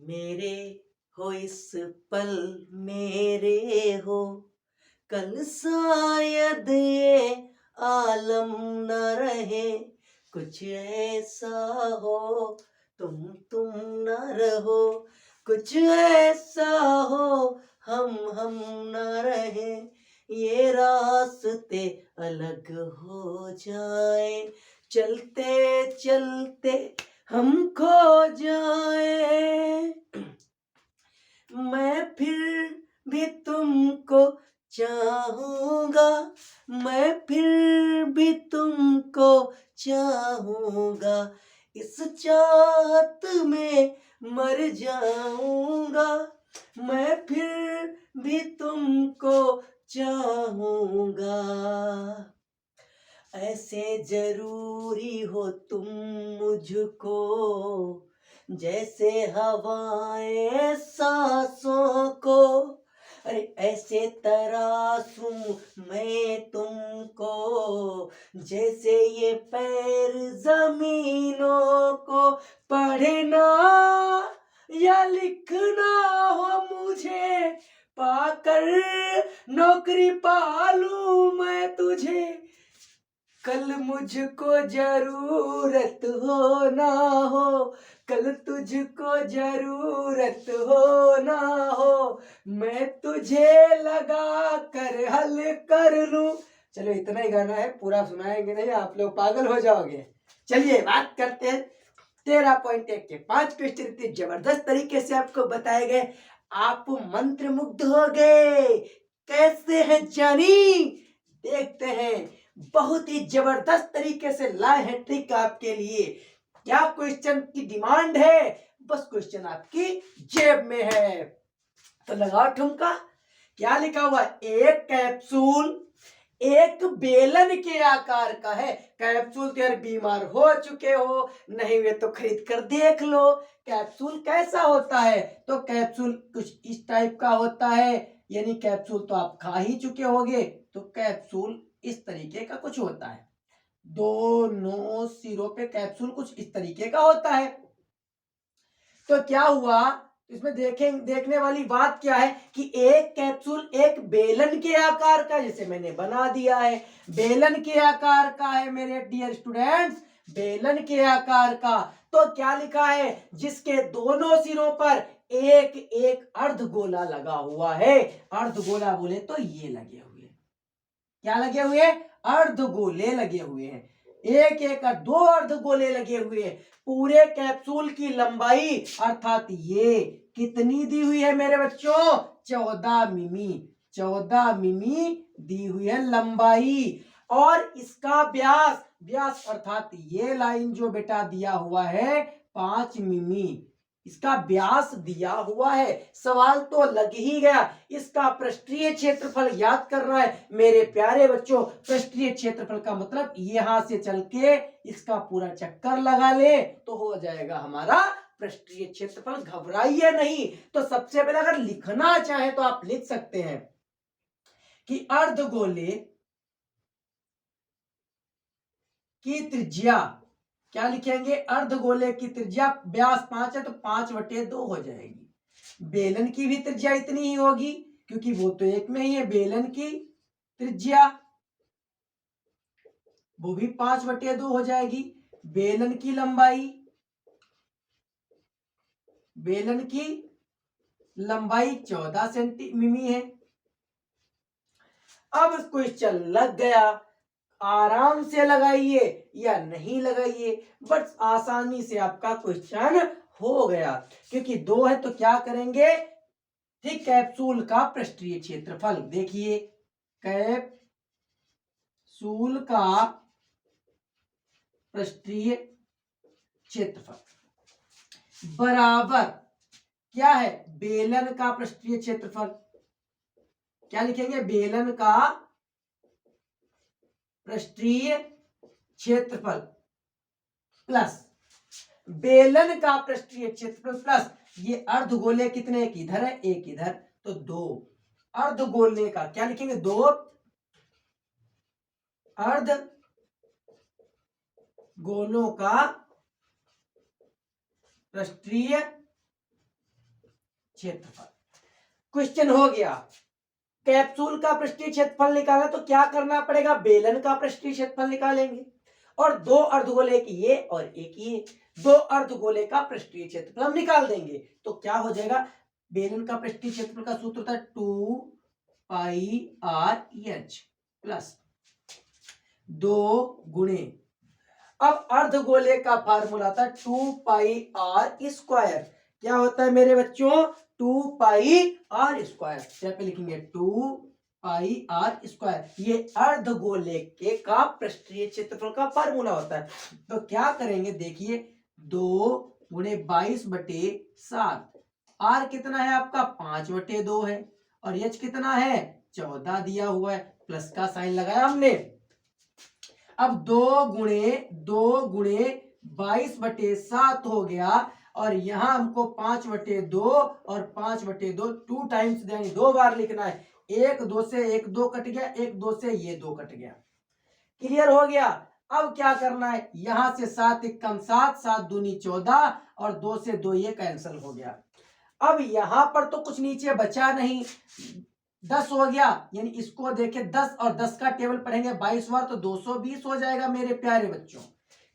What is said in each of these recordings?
मेरे हो इस पल मेरे हो, कल शायद ये आलम न रहे। कुछ ऐसा हो तुम न रहो, कुछ ऐसा हो हम न रहे। ये रास्ते अलग हो जाए, चलते चलते हम खो जाए। मैं फिर भी तुमको चाहूंगा, मैं फिर भी तुमको चाहूंगा, इस चाहत में मर जाऊंगा। मैं फिर भी तुमको चाहूंगा, ऐसे जरूरी हो तुम मुझको, जैसे हवाएं सांसों को। अरे ऐसे तरासूं मैं तुमको, जैसे ये पैर जमीनों को। पढ़ना या लिखना हो मुझे, पाकर नौकरी पालूं मैं तुझे। कल मुझको जरूरत हो ना हो, कल तुझको जरूरत हो ना हो, मैं तुझे लगा कर हल कर लूं। चलो इतना ही गाना है, पूरा सुनाएंगे नहीं, आप लोग पागल हो जाओगे। चलिए बात करते हैं 13.1 के 5 क्वेश्चन इतने जबरदस्त तरीके से आपको बताए गए, आप मंत्र मुग्ध हो गए। कैसे हैं जानी, देखते हैं। बहुत ही जबरदस्त तरीके से लाए हैं ट्रिक आपके लिए। क्या क्वेश्चन की डिमांड है, बस क्वेश्चन आपकी जेब में है, तो लगाओ ठुमका। क्या लिखा हुआ, एक कैप्सूल एक बेलन के आकार का है। कैप्सूल तो यार बीमार हो चुके हो, नहीं वे तो खरीद कर देख लो। कैप्सूल कैसा होता है, तो कैप्सूल कुछ इस टाइप का होता है, यानी कैप्सूल तो आप खा ही चुके होंगे। तो कैप्सूल इस तरीके का कुछ होता है, दोनों सिरों पे कैप्सूल कुछ इस तरीके का होता है। तो क्या हुआ, इसमें देखने वाली बात क्या है कि एक कैप्सूल एक बेलन के आकार का, जैसे मैंने बना दिया है, बेलन के आकार का है मेरे डियर स्टूडेंट्स, बेलन के आकार का। तो क्या लिखा है, जिसके दोनों सिरों पर एक एक अर्धगोला लगा हुआ है। अर्धगोला बोले तो ये लगे हुए, क्या लगे हुए, अर्धगोले लगे हुए हैं। एक एक दो अर्धगोले लगे हुए हैं। पूरे कैप्सूल की लंबाई अर्थात ये कितनी दी हुई है मेरे बच्चों, 14 मिमी। 14 मिमी दी हुई है लंबाई। और इसका व्यास, व्यास अर्थात ये लाइन जो बेटा दिया हुआ है 5 मिमी, इसका व्यास दिया हुआ है। सवाल तो लग ही गया, इसका पृष्ठीय क्षेत्रफल याद करना है मेरे प्यारे बच्चों। पृष्ठीय क्षेत्रफल का मतलब यहां से चल के इसका पूरा चक्कर लगा ले तो हो जाएगा हमारा पृष्ठीय क्षेत्रफल। घबराइए नहीं। तो सबसे पहले अगर लिखना चाहे तो आप लिख सकते हैं कि अर्धगोले की त्रिज्या, क्या लिखेंगे, अर्धगोले की त्रिज्या व्यास 5 है तो 5/2 हो जाएगी। बेलन की भी त्रिज्या इतनी ही होगी क्योंकि वो तो एक में ही है। बेलन की त्रिज्या वो भी 5/2 हो जाएगी। बेलन की लंबाई, बेलन की लंबाई 14 सेंटीमीटर है। अब क्वेश्चन लग गया, आराम से लगाइए या नहीं लगाइए, बट आसानी से आपका क्वेश्चन हो गया। क्योंकि 2 है तो क्या करेंगे, ठीक, कैप्सूल का पृष्ठीय क्षेत्रफल देखिए, कैप्सूल का पृष्ठीय क्षेत्रफल बराबर क्या है, बेलन का पृष्ठीय क्षेत्रफल। क्या लिखेंगे, बेलन का पृष्ठीय क्षेत्रफल प्लस बेलन का पृष्ठीय क्षेत्रफल प्लस ये अर्धगोले कितने, एक इधर है एक इधर, तो 2 अर्धगोले का क्या लिखेंगे, 2 अर्धगोलों का पृष्ठीय क्षेत्रफल। क्वेश्चन हो गया। कैप्सूल का पृष्ठीय क्षेत्रफल निकालना तो क्या करना पड़ेगा, बेलन का पृष्ठीय क्षेत्रफल निकालेंगे और दो अर्धगोले की ये और एक ये, दो अर्धगोले का पृष्ठीय क्षेत्रफल हम निकाल देंगे। तो क्या हो जाएगा, बेलन का पृष्ठीय क्षेत्रफल का सूत्र था 2 पाई आर एच प्लस 2 गुणे, अब अर्धगोले का फार्मूला था 2 पाई आर स्क्वायर। क्या होता है मेरे बच्चों, 2 पाई आर स्क्वायर। यहाँ पे लिखेंगे 2 पाई आर स्क्वायर, ये अर्धगोले के का पृष्ठीय क्षेत्रफल का फार्मूला होता है। तो क्या करेंगे देखिए, 2 गुणे 22/7, आर कितना है आपका 5/2 है और एच कितना है 14 दिया हुआ है, प्लस का साइन लगाया हमने। अब 2 गुणे 22/7 हो गया और यहां हमको 5/2 और 5/2 2 टाइम्स यानी 2 बार लिखना है। 1 2 से 1 2 कट गया, 1 2 से ये 2 कट गया। क्लियर हो गया। अब क्या करना है, यहां से 7 1 कम 7, 7 दूनी 14 और 2 से 2 ये कैंसिल हो गया। अब यहां पर तो कुछ नीचे बचा नहीं, 10 हो गया, यानी इसको देखे 10 और 10 का टेबल पढ़ेंगे 22 बार तो 220 हो जाएगा मेरे प्यारे बच्चों।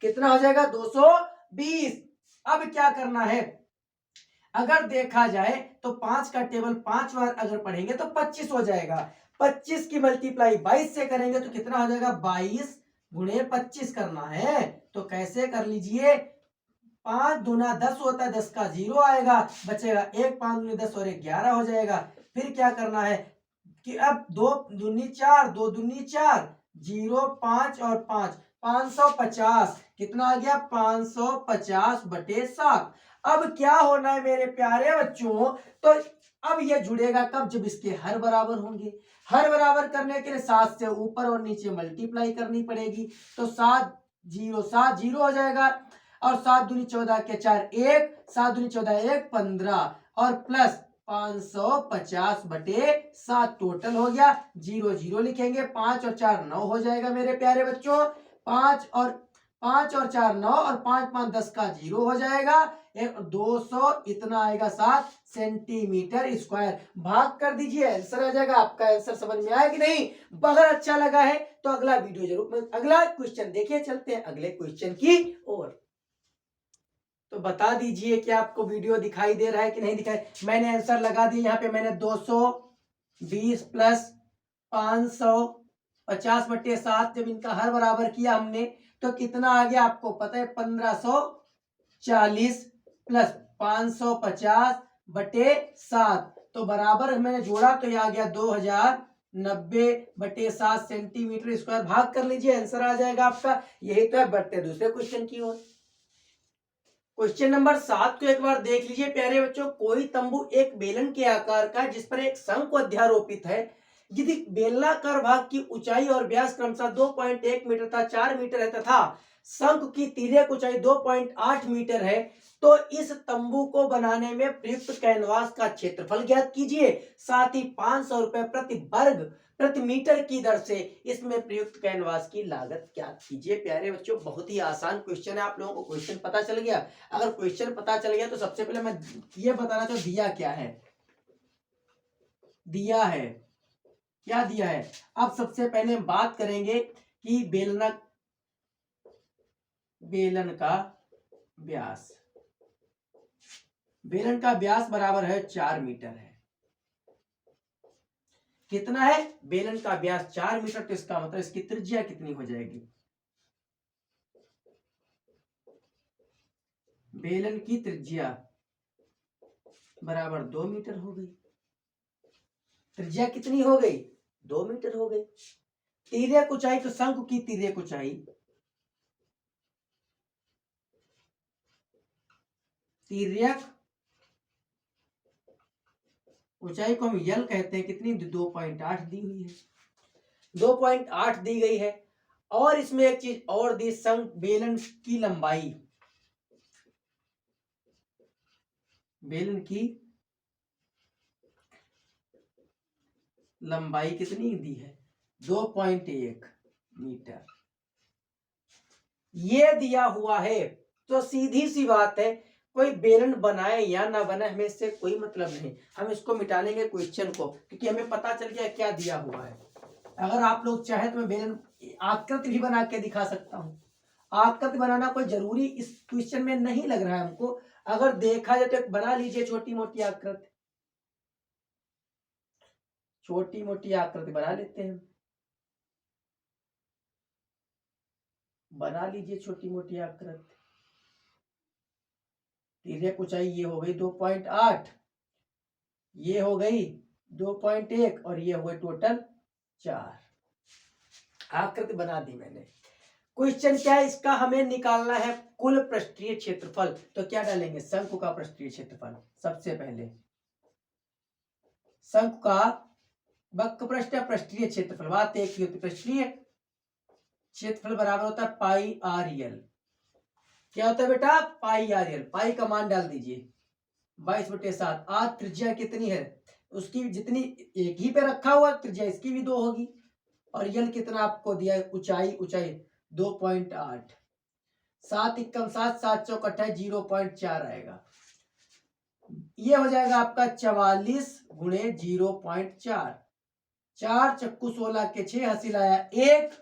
कितना हो जाएगा 220। अब क्या करना है, अगर देखा जाए तो 5 का टेबल 5 बार अगर पढ़ेंगे तो 25 हो जाएगा। 25 की मल्टीप्लाई 22 से करेंगे तो कितना हो जाएगा, 22 गुणे 25 करना है। तो कैसे कर लीजिए, 5 दूना 10 होता है, 10 का 0 आएगा, बचेगा 1, 5 दूनी 10 और 1 11 हो जाएगा। फिर क्या करना है कि अब 2 दूनी 4, 2 दूनी 4, 0 5 और 5 550, कितना आ गया 550/7। अब क्या होना है मेरे प्यारे बच्चों, तो अब ये जुड़ेगा कब, जब इसके हर बराबर होंगे। हर बराबर करने के लिए 7 से ऊपर और नीचे मल्टीप्लाई करनी पड़ेगी। तो 7 0 हो जाएगा और 7 दूनी 14 के 4 1, 7 दूनी 14 1 15 और प्लस 550/7 टोटल हो गया। 0 0 लिखेंगे, 5 और 4 9 हो जाएगा मेरे प्यारे बच्चों। 5 और 4 9 और 5 5 10 का 0 हो जाएगा। 200 इतना आएगा 7 सेंटीमीटर स्क्वायर। भाग कर दीजिए, आंसर आ जाएगा आपका। आंसर समझ में आया कि नहीं, अगर अच्छा लगा है तो अगला वीडियो जरूर, अगला क्वेश्चन देखिए। चलते हैं अगले क्वेश्चन की ओर। तो बता दीजिए कि आपको वीडियो दिखाई दे रहा है कि नहीं दिखाई। मैंने आंसर लगा दिया, यहाँ पे मैंने 220 प्लस 550/7 जब इनका हर बराबर किया हमने तो कितना आ गया आपको पता है, 1540 प्लस 550/7। तो बराबर मैंने जोड़ा तो ये आ गया 2090/7 सेंटीमीटर स्क्वायर। भाग कर लीजिए, आंसर आ जाएगा आपका। यही तो है। बढ़ते दूसरे क्वेश्चन की ओर। क्वेश्चन नंबर 7 को एक बार देख लीजिए प्यारे बच्चों। कोई तंबू एक बेलन के आकार का जिस पर एक शंकु अध्यारोपित है, यदि बेलनाकार भाग की ऊंचाई और व्यास क्रमशः 2.1 मीटर तथा 4 मीटर है तथा शंकु की तिर्यक ऊंचाई 2.8 मीटर है, तो इस तंबू को बनाने में प्रयुक्त कैनवास का क्षेत्रफल ज्ञात कीजिए। साथ ही 500 रुपए प्रति मीटर की दर से इसमें प्रयुक्त कैनवास की लागत ज्ञात कीजिए। प्यारे बच्चों, बहुत ही आसान क्वेश्चन है। आप लोगों को क्वेश्चन पता चल गया। अगर क्वेश्चन पता चल गया तो सबसे पहले मैं ये बताना चाहूँ दिया क्या है। दिया है, क्या दिया है। अब सबसे पहले हम बात करेंगे कि बेलन का व्यास, बेलन का व्यास बराबर है 4 मीटर है। कितना है, बेलन का व्यास 4 मीटर, तो इसका मतलब इसकी त्रिज्या कितनी हो जाएगी, बेलन की त्रिज्या बराबर 2 मीटर हो गई। त्रिज्या कितनी हो गई, 2 मीटर हो गई। तिर्यक ऊंचाई, तो शंकु की तिर्यक ऊंचाई, तिर्यक ऊंचाई को हम यल कहते हैं, कितनी 2.8 दी हुई है, 2.8 दी गई है। और इसमें एक चीज और दी, बेलन की लंबाई, बेलन की लंबाई कितनी दी है, 2.1 मीटर, ये दिया हुआ है। तो सीधी सी बात है, कोई बेलन बनाए या ना बनाए हमें इससे कोई मतलब नहीं, हम इसको मिटा लेंगे क्वेश्चन को, क्योंकि हमें पता चल गया क्या दिया हुआ है। अगर आप लोग चाहे तो मैं बेलन आकृति भी बना के दिखा सकता हूँ। आकृति बनाना कोई जरूरी इस क्वेश्चन में नहीं लग रहा है हमको। अगर देखा जाए तो एक बना लीजिए छोटी मोटी आकृति, छोटी मोटी आकृति बना लेते हैं, बना लीजिए छोटी मोटी आकृति। तिर्यक ऊंचाई ये हो गई 2.8, ये हो गई 2.1 और ये हो गई टोटल 4। आकृति बना दी मैंने। क्वेश्चन क्या है इसका, हमें निकालना है कुल पृष्ठीय क्षेत्रफल। तो क्या डालेंगे, शंकु का पृष्ठीय क्षेत्रफल। सबसे पहले शंकु का वक्र पृष्ठ या पृष्ठीय क्षेत्रफल, बात एक ही होती है। पृष्ठीय क्षेत्रफल बराबर होता है पाई आर यल। क्या होता है बेटा, पाई आर यल। पाई का मान डाल दीजिए 22/7। आर त्रिज्या कितनी है उसकी, जितनी एक ही पे रखा हुआ त्रिज्या इसकी भी 2 होगी। और यल कितना आपको दिया है, ऊंचाई 2.8। 7 एकम 7, 7 चौक 28, 0.4 आएगा। ये हो जाएगा आपका 44 गुणे 0.4। 4 चक्कू 16 के 6, हंसी लाया 1,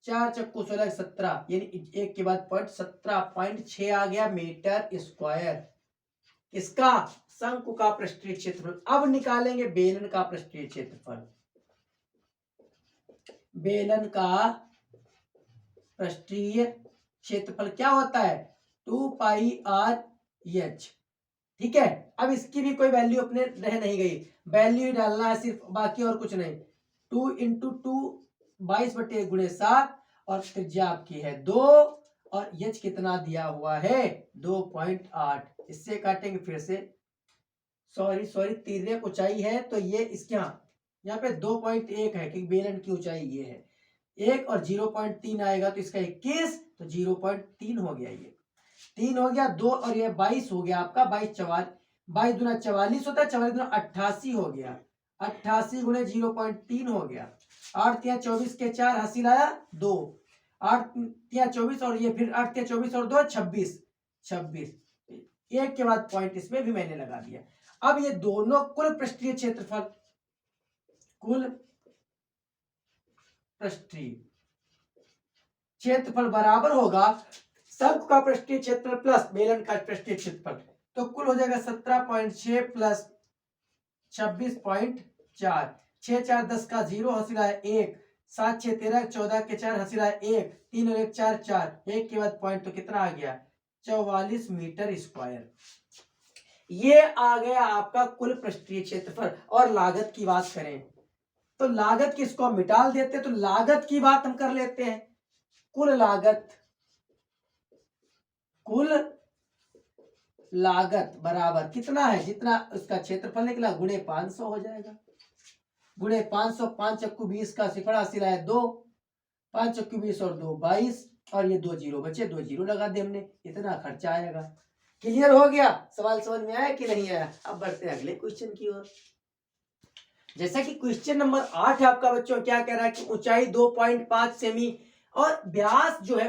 4 चक्कू 16 17, यानी 1 के बाद 17.6 आ गया मीटर स्क्वायर। इसका शंकु का पृष्ठीय क्षेत्रफल। अब निकालेंगे बेलन का पृष्ठीय क्षेत्रफल। बेलन का पृष्ठीय क्षेत्रफल क्या होता है, 2 पाई आर एच। ठीक है, अब इसकी भी कोई वैल्यू अपने रह नहीं गई, वैल्यू ही डालना है सिर्फ, बाकी और कुछ नहीं। 2 × 2 22/7 और त्रिज्या आपकी है 2 और एच कितना दिया हुआ है 2.8। इससे काटेंगे फिर से, सॉरी तिर्यक ऊंचाई है तो ये इसके यहाँ पे 2.1 है क्योंकि बेलन की ऊंचाई ये है 1 और 0.3 आएगा तो इसका 21, तो 0.3 हो गया, ये 3 हो गया 2 और ये 22 हो गया आपका 22 दूना 44 होता है, 44 दूना 88 हो गया, 88 गुणे 0.3 हो गया। 8 तिया 24 के 4, हंसी लाया 2, 8 तिया 24 और ये फिर 8 तिया 24 और 2 26, 26 एक के बाद पॉइंट इसमें भी मैंने लगा दिया। अब ये दोनों कुल पृष्ठीय क्षेत्रफल, कुल पृष्ठीय क्षेत्रफल बराबर होगा शंकु का पृष्ठीय क्षेत्रफल प्लस बेलन का पृष्ठीय क्षेत्रफल। तो कुल हो जाएगा 17.6 प्लस 26.4। 6 4 10 का 0, हंसी लाया 1, 7 6 13 14 के 4, हंसी लाया 1, 3 और 1 4 4, एक के बाद पॉइंट तो कितना आ गया 44 मीटर स्क्वायर। ये आ गया आपका कुल पृष्ठीय क्षेत्रफल। और लागत की बात करें तो लागत किसको हम मिटा देते हैं, तो लागत की बात हम कर लेते हैं। कुल लागत बराबर कितना है, जितना उसका क्षेत्रफल निकला गुणे 500 हो जाएगा। गुणे 500, 5 चक्कू 20 का सिफड़ा सिलाया 2, 5 चक्कू 20 और 2 22 और ये 2 जीरो बचे, 2 जीरो लगा दे हमने, इतना खर्चा आएगा। क्लियर हो गया, सवाल समझ में आया कि नहीं आया। अब बढ़ते हैं अगले क्वेश्चन की ओर। जैसा कि क्वेश्चन नंबर 8 है आपका बच्चों, क्या कह रहा है कि ऊंचाई 2.5 सेमी और व्यास जो है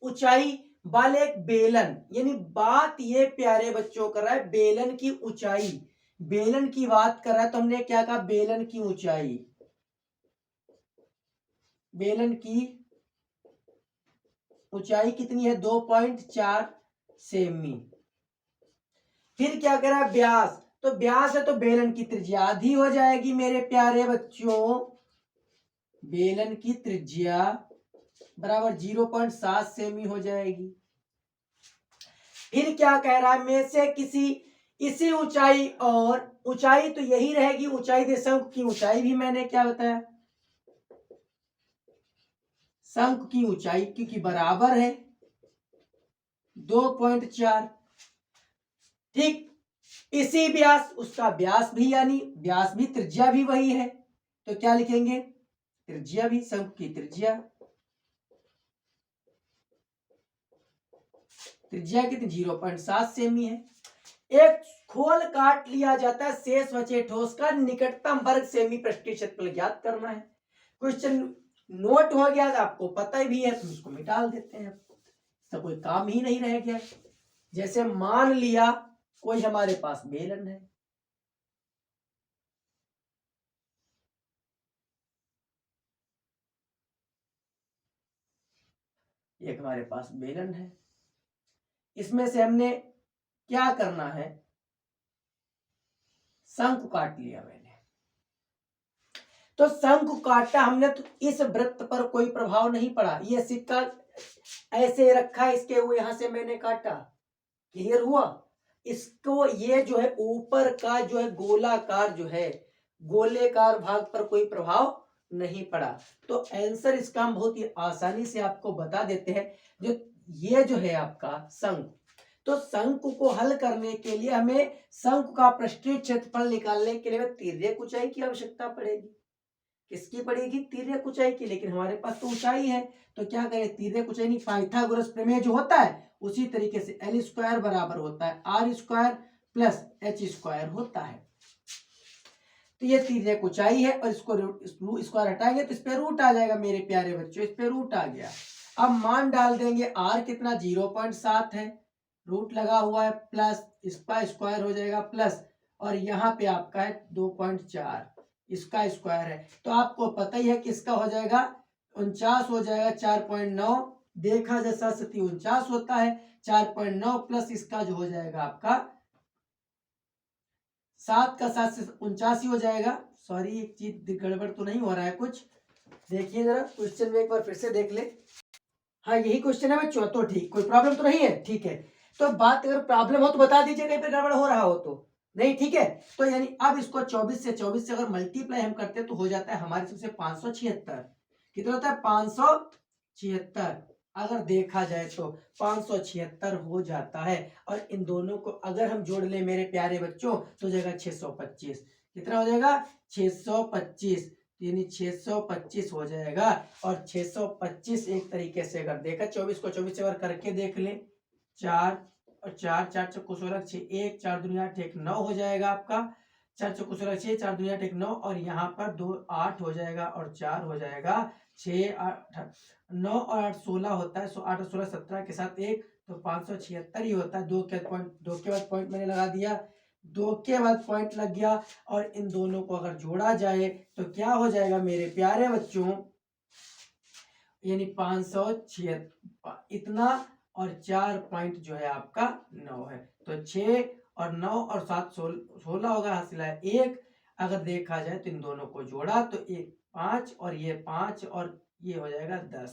ऊंचाई वाले एक बेलन, यानी बात ये प्यारे बच्चों कर रहा है बेलन की ऊंचाई, बेलन की बात कर रहा है। तो हमने क्या कहा, बेलन की ऊंचाई, बेलन की ऊंचाई कितनी है 2.4 सेमी। फिर क्या कह रहा है व्यास, तो व्यास है तो बेलन की त्रिज्या आधी हो जाएगी मेरे प्यारे बच्चों, बेलन की त्रिज्या बराबर 0.7 सेमी हो जाएगी। फिर क्या कह रहा है, में से किसी इसी ऊंचाई, और ऊंचाई तो यही रहेगी, ऊंचाई दे शंकु की ऊंचाई भी मैंने क्या बताया, शंकु की ऊंचाई क्योंकि बराबर है 2.4। ठीक, इसी व्यास उसका व्यास भी, यानी व्यास भी त्रिज्या भी वही है, तो क्या लिखेंगे त्रिज्या भी, शंकु की त्रिज्या, त्रिज्या कितनी 0.7 सेमी है। एक खोल काट लिया जाता है, शेष बचे ठोस का निकटतम वर्ग सेमी पृष्ठीय क्षेत्रफल ज्ञात करना है। क्वेश्चन नोट हो गया, आपको पता ही भी है, तो उसको मिटा देते हैं, तो कोई काम ही नहीं रह गया। जैसे मान लिया कोई हमारे पास बेलन है, एक हमारे पास बेलन है, इसमें से हमने क्या करना है, शंकु काट लिया मैंने। तो शंकु काटा हमने तो इस वृत्त पर कोई प्रभाव नहीं पड़ा, ये सिक्का ऐसे रखा, इसके वो यहां से मैंने काटा, क्लियर हुआ। इसको ये जो है ऊपर का जो है गोलाकार जो है गोलेकार भाग पर कोई प्रभाव नहीं पड़ा। तो आंसर इसका हम बहुत ही आसानी से आपको बता देते हैं। जो ये जो है आपका शंकु, तो शंकु को हल करने के लिए हमें शंकु का पृष्ठीय क्षेत्रफल निकालने के लिए तिर्यक ऊंचाई की आवश्यकता पड़ेगी। किसकी पड़ेगी? तिर्यक ऊंचाई की। लेकिन हमारे पास तो ऊंचाई है, तो क्या करें, तिर्यक ऊंचाई नहीं, पाइथागोरस प्रमेय जो होता है उसी तरीके से एल स्क्वायर बराबर होता है R square plus H square होता है। तो ये तिर्यक ऊंचाई है और इसको स्क्वायर हटाएंगे तो इस पे रूट आ जाएगा मेरे प्यारे बच्चों, इस पे रूट आ गया। अब मान डाल देंगे, आर कितना 0.7 है, रूट लगा हुआ है, प्लस इसका स्क्वायर हो जाएगा प्लस, और यहाँ पे आपका है 2.4, इसका स्क्वायर है। तो आपको पता ही है कि इसका हो जाएगा 49 हो जाएगा 4.9, देखा जैसा सती 49 होता है, 4.9 प्लस इसका जो हो जाएगा आपका 7 का 7 से 49 ही हो जाएगा। सॉरी एक चीज गड़बड़ तो नहीं हो रहा है कुछ, देखिए जरा क्वेश्चन में एक बार फिर से देख ले। हाँ यही क्वेश्चन है बच्चों, तो ठीक, कोई प्रॉब्लम तो नहीं है, ठीक है। तो बात अगर प्रॉब्लम हो तो बता दीजिए, कहीं पे गड़बड़ हो रहा हो तो नहीं, ठीक है। तो यानी अब इसको 24 से अगर मल्टीप्लाई हम करते हैं तो हो जाता है हमारे सबसे 576, कितना होता है 576, अगर देखा जाए तो 576 हो जाता है। और इन दोनों को अगर हम जोड़ ले मेरे प्यारे बच्चों तो हो जाएगा 625, कितना हो जाएगा 625, यानी 625 हो जाएगा। और 625 एक तरीके से अगर देखा 24 को 24 से अगर करके देख ले, 4 और 4, 4 चौको 16, 6, 1 4 दूनी 8 1 9 हो जाएगा आपका, 4 चौको 16 6, 4 दूनी 8 1 9, और यहाँ पर 2 8 हो जाएगा और 4 हो जाएगा 6 8 9 और 8 16 होता है, 8 और 16 17 के साथ 1, तो 576 ही होता है। 2 के बाद पॉइंट मैंने लगा दिया, 2 के बाद पॉइंट लग गया, और इन दोनों को अगर जोड़ा जाए तो क्या हो जाएगा मेरे प्यारे बच्चों, यानी 576 इतना, और 4 पॉइंट जो है आपका 9 है, तो 6 और 9 और 7 16 होगा, हासिल है 1। अगर देखा जाए तो इन दोनों को जोड़ा तो 1 5 और ये 5 और ये हो जाएगा 10,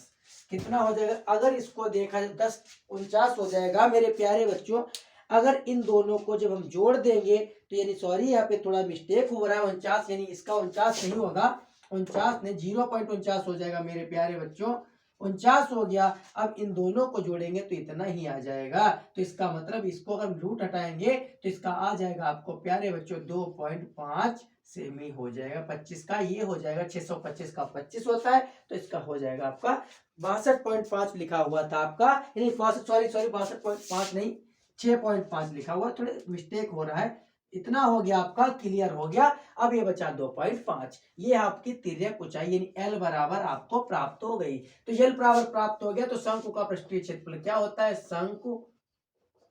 कितना हो जाएगा, अगर इसको देखा जाए 10 49 हो जाएगा मेरे प्यारे बच्चों। अगर इन दोनों को जब हम जोड़ देंगे तो यानी सॉरी यहाँ पे थोड़ा मिस्टेक हो रहा है, 49 यानी इसका 49 नहीं होगा, 49 नहीं 0.49 हो जाएगा मेरे प्यारे बच्चों, 49 हो गया। अब इन दोनों को जोड़ेंगे तो इतना ही आ जाएगा, तो इसका मतलब इसको अगर रूट हटाएंगे तो इसका आ जाएगा आपको प्यारे बच्चों 2.5 सेमी हो जाएगा, 25 का ये हो जाएगा, 625 का 25 होता है, तो इसका हो जाएगा आपका 62.5 लिखा हुआ था आपका, यानी 62.5 नहीं 6.5 लिखा हुआ, थोड़े मिस्टेक हो रहा है। इतना हो गया आपका, क्लियर हो गया। अब ये बचा 2.5, ये आपकी तिर्यक ऊंचाई यानी एल बराबर आपको प्राप्त हो गई। तो एल बराबर प्राप्त हो गया, तो शंकु का पृष्ठीय क्षेत्रफल क्या होता है, शंकु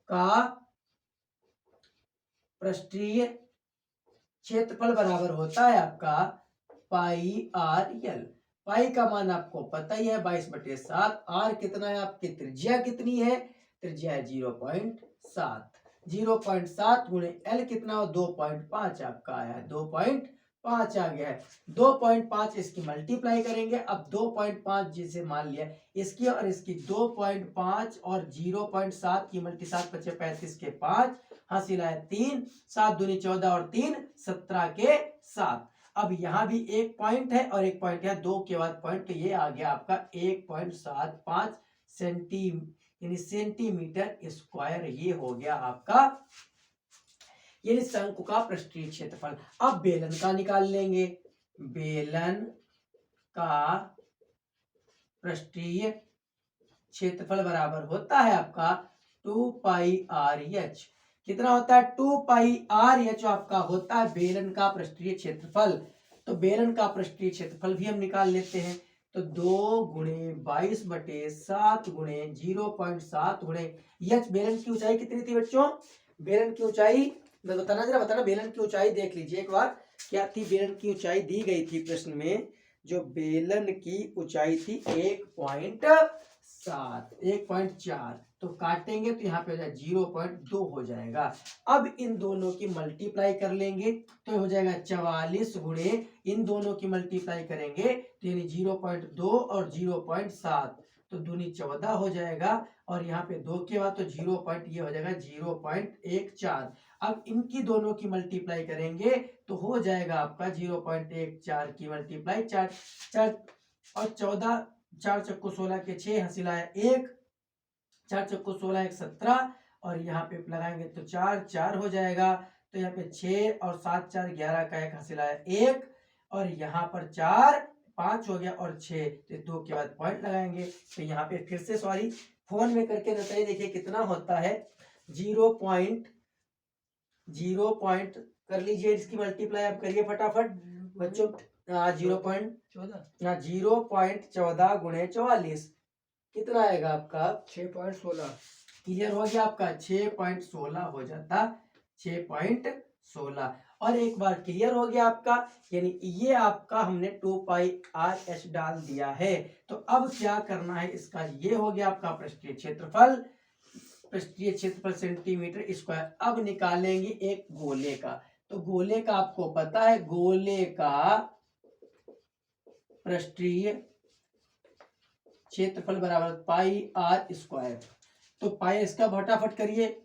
का पृष्ठीय क्षेत्रफल बराबर होता है आपका पाई आर एल। पाई का मान आपको पता ही है 22/7, आर कितना है आपकी त्रिज्या कितनी है, त्रिज्या है 0.7, 0.7 गुणे एल कितना हो 2.5 आपका आया है, 2.5 आ गया है, 2.5 इसकी मल्टीप्लाई करेंगे। अब 2.5 जिसे मान लिया इसकी और इसकी 2.5 और 0.7 की मल्टी 7 बचे 35 के 5, हासिल है 3, 7 दूनी 14 और 3 17 के 7। अब यहाँ भी एक पॉइंट है और एक पॉइंट है, 2 के बाद पॉइंट, तो ये आ गया आपका 1.75 सेंटीमीटर स्क्वायर, ये हो गया आपका यानी शंकु का पृष्ठीय क्षेत्रफल। अब बेलन का निकाल लेंगे, बेलन का पृष्ठीय क्षेत्रफल बराबर होता है आपका 2 पाई आर एच, कितना होता है 2 पाई आर एच आपका होता है बेलन का पृष्ठीय क्षेत्रफल। तो बेलन का पृष्ठीय क्षेत्रफल भी हम निकाल लेते हैं, तो 2 गुणे 22/7 गुणे 0.7 गुणे यह बेलन की ऊंचाई कितनी थी बच्चों? बेलन की ऊंचाई बताना, जरा बताना बेलन की ऊंचाई देख लीजिए एक बार, क्या थी बेलन की ऊंचाई दी गई थी प्रश्न में, जो बेलन की ऊंचाई थी 1.4, तो काटेंगे तो यहाँ पे हो जाएगा 0.2 हो जाएगा। अब इन दोनों की मल्टीप्लाई कर लेंगे तो हो जाएगा 44 गुणे इन दोनों की मल्टीप्लाई करेंगे तो यानी 0.2 और 0.7 तो दूनी 14 हो जाएगा, और यहाँ पे 2 के बाद तो 0 पॉइंट ये हो जाएगा 0.14। अब इनकी दोनों की मल्टीप्लाई करेंगे तो हो जाएगा आपका 0.14 की मल्टीप्लाई 4 और 14, 4 चक्कू 16 के 6 हंसिलाया 1, 4 चक्कू 16 1 17, और यहाँ पे लगाएंगे तो 4 4 हो जाएगा, तो यहाँ पे 6 और 7 4 11 का 1 हंसिलाया 1, और यहाँ पर 4 5 हो गया और 6, तो 2 के बाद पॉइंट लगाएंगे, तो यहाँ पे फिर से सॉरी फोन में करके बताइए, देखिए कितना होता है 0 पॉइंट कर लीजिए, इसकी मल्टीप्लाई आप करिए फटाफट बच्चों। 0.14 गुणे 44 कितना आएगा आपका 6.16। क्लियर हो गया आपका 6.16 हो जाता 6.16। और एक बार क्लियर हो गया आपका, यानी ये आपका हमने 2πr/h डाल दिया है। तो अब क्या करना है इसका, ये हो गया आपका पृष्ठीय क्षेत्रफल सेंटीमीटर स्क्वायर। अब निकालेंगे एक गोले का, तो गोले का आपको पता है, गोले का पृष्ठीय क्षेत्रफल बराबर πr²। तो पाई इसका फटाफट करिए,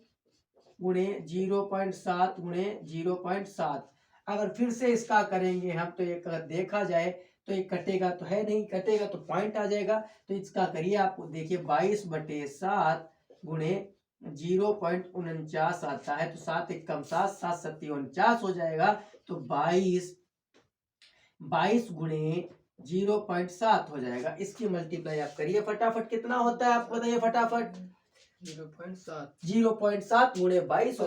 गुणे 0.7 गुणे 0.7। अगर फिर से इसका करेंगे हम तो ये अगर देखा जाए तो ये कटेगा तो है नहीं, कटेगा तो पॉइंट आ जाएगा, तो इसका करिए आपको देखिए 22/7 गुणे 0.49 आता है, तो 7 1 कम 7 7 7 49 हो जाएगा, तो 22 गुणे 0.7 हो जाएगा। इसकी मल्टीप्लाई आप करिए फटाफट, कितना होता है आपको बताइए फटाफट। 0.7 गुणे 22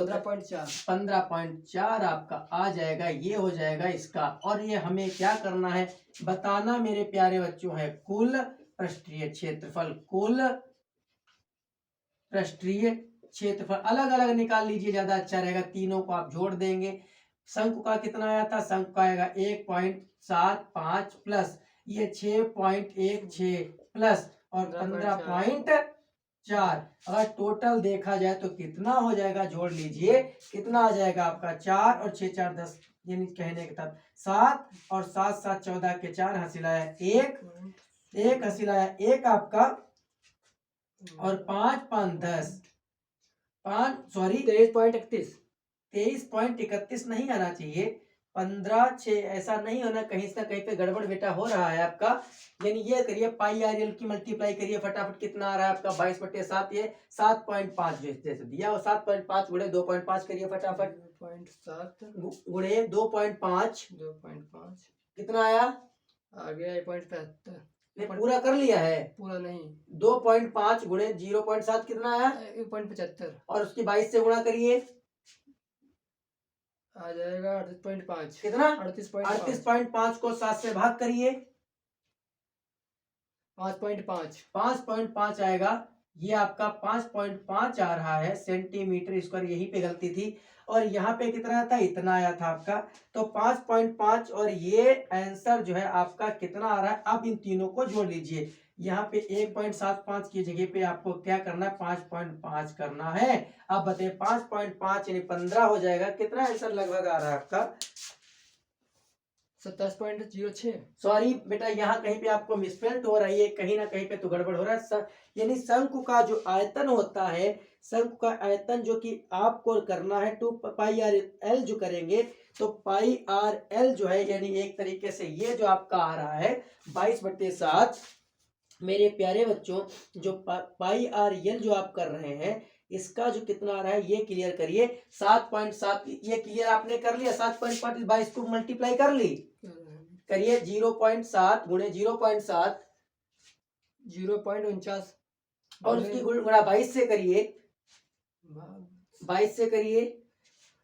15.4 आपका आ जाएगा, ये हो जाएगा इसका। और ये हमें क्या करना है बताना मेरे प्यारे बच्चों, है कुल पृष्ठीय क्षेत्रफल। कुल पृष्ठीय क्षेत्रफल अलग अलग निकाल लीजिए, ज्यादा अच्छा रहेगा, तीनों को आप जोड़ देंगे। शंकु का कितना आया था, शंकु का आएगा 1.75 प्लस ये 6.16 प्लस और 15.4। अगर टोटल देखा जाए तो कितना हो जाएगा, जोड़ लीजिए कितना आ जाएगा आपका 4 और 6 4 10, यानी कहने के तब 7 और 7 7 14 के 4 हंसिलाया 1 हंसिलाया 1 आपका, और 5 5 10 5 सॉरी 23.31 नहीं आना चाहिए, 15 6 ऐसा नहीं होना, कहीं से कहीं पे गड़बड़ बेटा हो रहा है आपका। यानी ये करिए πr/l की मल्टीप्लाई करिए फटाफट, कितना आ रहा है आपका 22/7, ये 7.5 जैसे दिया, और 7.5 गुणे 2.5 करिए फटाफट, 7 गुणे 2.5 कितना आया, आ गया 1.75। पूरा कर लिया है, पूरा नहीं, 2.5 गुणे 0.7 कितना आया 1.75, और उसकी 22 से गुणा करिए आ जाएगा 38.5। कितना 38.5 को 7 से भाग करिए, 5.5 आएगा, ये आपका 5.5 आ रहा है सेंटीमीटर स्क्वायर, यहीं पे गलती थी। और यहाँ पे कितना था, इतना आया था आपका, तो 5.5, और ये आंसर जो है आपका कितना आ रहा है। अब इन तीनों को जोड़ लीजिए, यहाँ पे 1.75 की जगह पे आपको क्या करना है 5.5 करना है। अब बताइए 5.5 यानी 15 हो जाएगा, कितना आंसर लगभग आ रहा है आपका 27.06। सॉरी बेटा, यहाँ कहीं पे आपको मिसप्रिंट हो रही है, कहीं ना कहीं पे तो गड़बड़ हो रहा है। यानी शंकु का जो आयतन होता है, शंकु का आयतन जो कि आपको करना है 2πr/l जो करेंगे, तो πr/l जो है यानी एक तरीके से ये जो आपका आ रहा है 22/7। मेरे प्यारे बच्चों, जो πr/l जो आप कर रहे हैं, इसका जो कितना आ रहा है ये क्लियर करिए, 7.7 ये क्लियर आपने कर लिया, 7.5 22 को मल्टीप्लाई कर ली, करिए 0.7 गुणे 0.7 0.49, और उसकी गुणा 22 से करिए, 22 से करिए,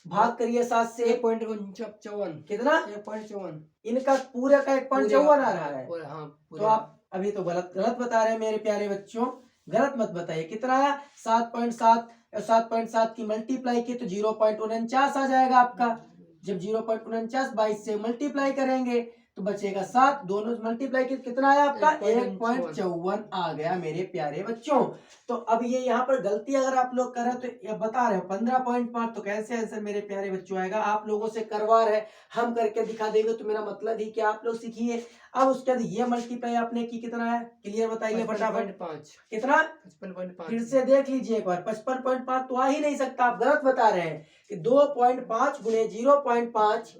भाग करिए 7 से, 1.54 कितना 1.54, इनका पूरा का 1.54 आ रहा है। हाँ, तो आप अभी तो गलत गलत बता रहे हैं मेरे प्यारे बच्चों, गलत मत बताइए। कितना आया 7.7, 7.7 की मल्टीप्लाई की तो 0.49 आ जाएगा आपका। जब 0.49 22 से मल्टीप्लाई करेंगे तो बचेगा 7, दोनों मल्टीप्लाई की कितना आया आपका 1.54 आ गया मेरे प्यारे बच्चों। तो अब ये यहाँ पर गलती अगर आप लोग कर रहे हो तो ये बता रहे हो 15.5, तो कैसे आंसर मेरे प्यारे बच्चों आएगा? आप लोगों से करवा रहे, हम करके दिखा देंगे तो मेरा मतलब ही कि आप लोग सीखिए। अब उसके बाद ये मल्टीप्लाई आपने की कितना है, क्लियर बताइए फटाफट। 55.5, कितना? 55.5, फिर से देख लीजिए एक बार, 55.5 तो आ ही नहीं सकता, आप गलत बता रहे हैं कि 2.5 गुणे 0.5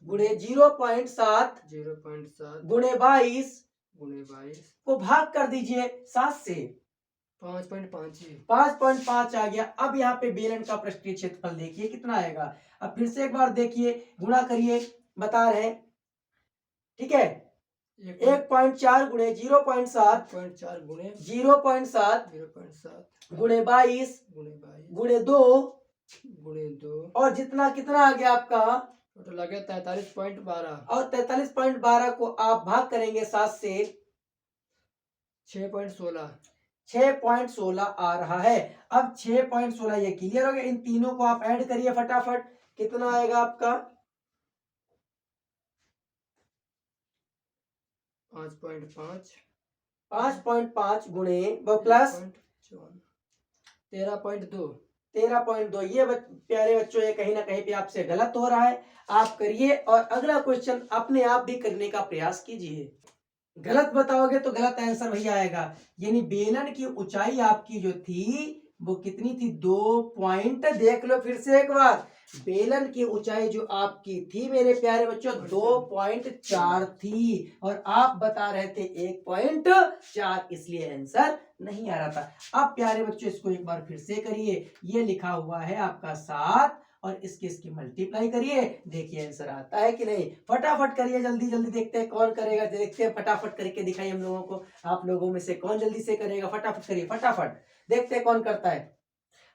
गुणे 0.7 0.7 गुणे 22 गुणे 22 को भाग कर दीजिए 7 से, 5.5 ही। 5.5 आ गया। अब यहाँ पे बेलन का पृष्ठीय क्षेत्रफल देखिए कितना आएगा। अब फिर से एक बार देखिए, गुणा करिए, बता रहे हैं, ठीक है। 1.4 गुणे 0.7 4 गुणे 0.7 0.7 गुणे 22 गुणे 2 गुणे 2 और जितना कितना आ गया आपका, टोटल आ गया 43.12 और 43.12 को आप भाग करेंगे 7 से, 6.16 6.16 आ रहा है। अब 6.16 ये क्लियर हो गया। इन तीनों को आप ऐड करिए फटाफट, कितना आएगा आपका 5.5 5.5 गुणे प्लस 13.2 13.2। ये प्यारे बच्चों ये कहीं ना कहीं पे आपसे गलत हो रहा है, आप करिए और अगला क्वेश्चन अपने आप भी करने का प्रयास कीजिए। गलत बताओगे तो गलत आंसर वही आएगा। यानी बेलन की ऊंचाई आपकी जो थी वो कितनी थी, 2 पॉइंट, देख लो फिर से एक बार, बेलन की ऊंचाई जो आपकी थी मेरे प्यारे बच्चों 2.4 थी और आप बता रहे थे 1.4, इसलिए आंसर नहीं आ रहा था। अब प्यारे बच्चों इसको एक बार फिर से करिए, ये लिखा हुआ है आपका 7 और इसकी मल्टीप्लाई करिए, देखिए आंसर आता है कि नहीं। फटाफट करिए, जल्दी जल्दी, देखते हैं कौन करेगा, देखते हैं, फटाफट करके दिखाइए हम लोगों को, आप लोगों में से कौन जल्दी से करेगा। फटाफट करिए, फटाफट देखते हैं कौन करता है।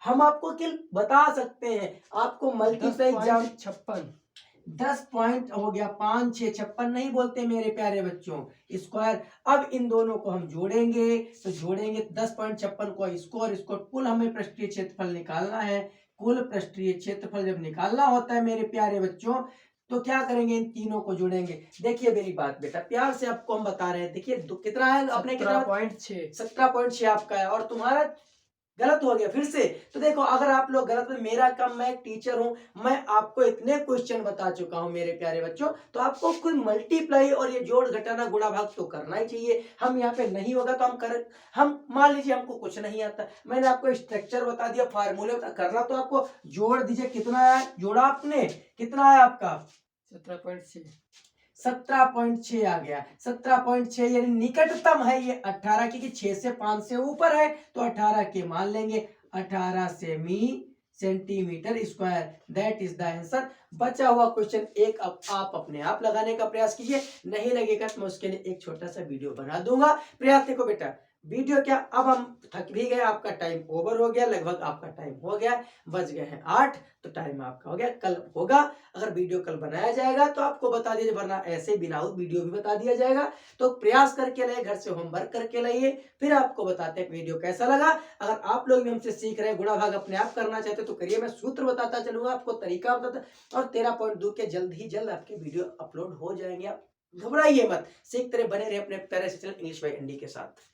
हम आपको किल बता सकते हैं, आपको मल्टीप्लाई एग्जाम 56 10 पॉइंट हो गया, 5 6 56 नहीं बोलते मेरे प्यारे बच्चों, स्क्वायर। अब इन दोनों को हम जोड़ेंगे तो जोड़ेंगे 10.56 को स्क्वायर, इसको कुल हमें पृष्ठीय क्षेत्रफल निकालना है। कुल पृष्ठीय क्षेत्रफल जब निकालना होता है मेरे प्यारे बच्चों तो क्या करेंगे, इन तीनों को जोड़ेंगे। देखिए मेरी बात बेटा, प्यार से आपको हम बता रहे हैं, देखिए कितना है अपने, 17.6 आपका है और तुम्हारा गलत हो गया फिर से। तो देखो अगर आप लोग गलत, मेरा काम, मैं एक टीचर हूं, मैं आपको इतने क्वेश्चन बता चुका हूं मेरे प्यारे बच्चों, तो आपको कोई मल्टीप्लाई और ये जोड़ घटाना गुणा भाग तो करना ही चाहिए। हम यहाँ पे नहीं होगा तो हम मान लीजिए हमको कुछ नहीं आता, मैंने आपको स्ट्रक्चर बता दिया, फार्मूले करना तो आपको जोड़ दीजिए। कितना आया जोड़ा आपने, कितना आया आपका 17.6 17.6 आ गया। 17.6 यानी निकटतम है ये 18 की, 6 से 5 से ऊपर है तो 18 के मान लेंगे, 18 semi centimetre square, that is the answer. बचा हुआ क्वेश्चन एक अब आप अपने आप लगाने का प्रयास कीजिए, नहीं लगेगा तो मैं उसके लिए एक छोटा सा वीडियो बना दूंगा। प्रयास देखो बेटा, वीडियो क्या, अब हम थक भी गए, आपका टाइम ओवर हो गया, लगभग आपका टाइम हो गया, बज गए हैं 8, तो टाइम आपका हो गया। कल होगा, अगर वीडियो कल बनाया जाएगा तो आपको बता दीजिए, वरना ऐसे विदाउट वीडियो भी बता दिया जाएगा। तो प्रयास करके लाइए, घर से होमवर्क करके लाइए, फिर आपको बताते हैं वीडियो कैसा लगा। अगर आप लोग भी हमसे सीख रहे हैं, गुणा भाग अपने आप करना चाहते तो करिए, मैं सूत्र बताता चलूंगा, आपको तरीका बताता, और 13.2 के जल्द ही जल्द आपके वीडियो अपलोड हो जाएंगे। आप घबराइए मत, सीखते रहे, बने रहे अपने प्यारे चैनल इंग्लिश बाय एनडी के साथ।